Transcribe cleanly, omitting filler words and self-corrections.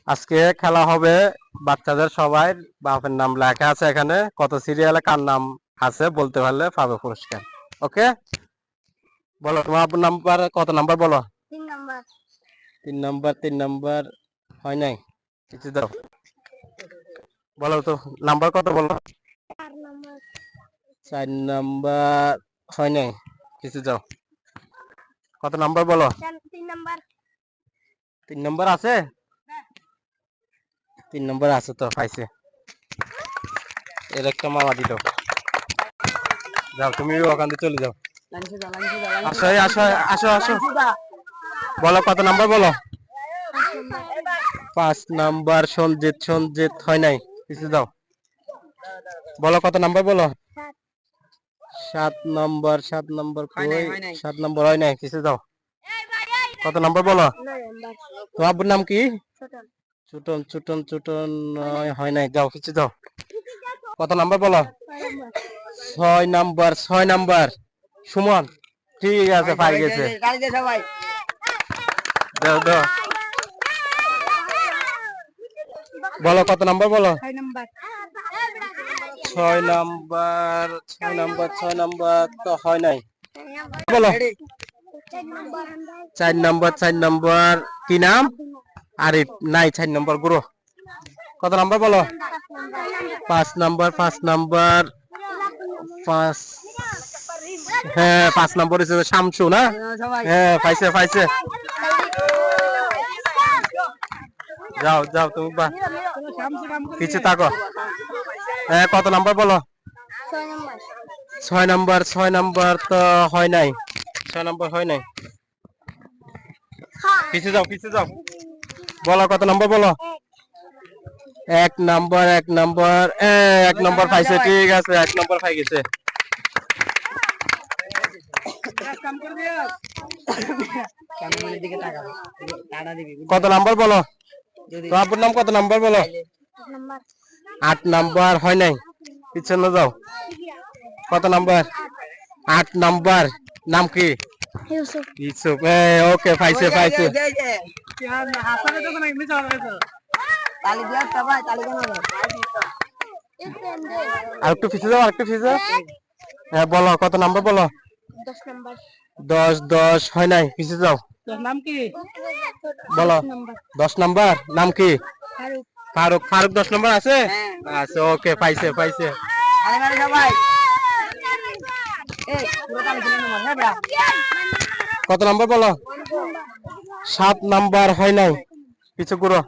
আজকে খেলা হবে বাচ্চাদের সবাই বাপের নাম লেখা আছে এখানে কত সিরিয়ালে কার নাম আছে বলতে পারলে পাবে পুরস্কার। ওকে, বলো তোমার আপুর নাম্বার কত নাম্বার বলো। 3 নাম্বার। 3 নাম্বার। 3 নাম্বার হয় নাই, কিছু দাও। বলো তো নাম্বার কত বলো। 4 নাম্বার। 4 নাম্বার হয় নাই, কিছু দাও। কত নাম্বার বলো। 3 নাম্বার। 3 নাম্বার আছে। 3 নাম্বার আছে তো পাইছে, এর একটা মামা দিল। যাও তুমি ওখান থেকে চলে যাও। আসো আসো আসো আসো, বলো কত নাম্বার বলো। 5 নাম্বার। সঞ্জিত। সঞ্জিত হয় নাই, কিছু দাও। বলো কত নাম্বার বলো। 7 নাম্বার। 7 নাম্বার কই। 7 নাম্বার হয় নাই, কিছু দাও। কত নাম্বার বলো। 9 নাম্বার। তোমার আব্বুর নাম কি। ছোটন। চুটন। চুটন। চুটন হয় নাই, যাও কিছু দাও। কত নাম্বার বলো। 6 নাম্বার। 6 নাম্বার। 6 নাম্বার সুমন। ঠিক আছে, পাই গেছে। দাও দাও। বলো কত নাম্বার বলো। 6 নাম্বার। 6 নাম্বার। 6 নাম্বার। 6 নাম্বার তো হয় নাই, বলো। 4 নাম্বার। 4 নাম্বার কি নাম। আরিফ নাই। 4 নাম্বার গুরু। কত নাম্বার বলো। 5 নাম্বার। 5 নাম্বার। 5। হ্যাঁ 5 নাম্বার হিসেবে শামসু না। হ্যাঁ পাইছে পাইছে। যাও যাও তুমি পিছিয়ে থাকো। হ্যাঁ কত নাম্বার বলো। 6 নাম্বার। 6 নাম্বার। 6 নাম্বার তো হয় নাই। 6 নাম্বার হয় নাই, পিছিয়ে যাও পিছিয়ে যাও। বলো কত নাম্বার বলো। 1 নাম্বার। 1 নাম্বার। 1 নাম্বার পাইছে, ঠিক আছে 1 নাম্বার পাই গেছে। কত নাম্বার বলো। তোমার আপুর নাম কত নাম্বার বলো। 8 নাম্বার। 8 নাম্বার হয় নাই, পিছনে যাও। কত নাম্বার। 8 নাম্বার নাম কি। ইউসুফ। ইউসুফ। ওকে পাইছে পাইছে। আর একটু পিছিয়ে যাও, আর একটু পিছিয়ে যাও। হ্যাঁ বলো কত নাম্বার বলো। 10 নাম্বার। 10। 10 হয় নাই, পিছিয়ে যাও। নাম কি। বলো 10 নাম্বার। 10 নাম্বার নাম কি। ফারুক। ফারুক। ফারুক 10 নাম্বার আছে। আচ্ছা ওকে পাইছে পাইছে। কত নাম্বার বলো। 7 নাম্বার হয় নাই, পিছু করো।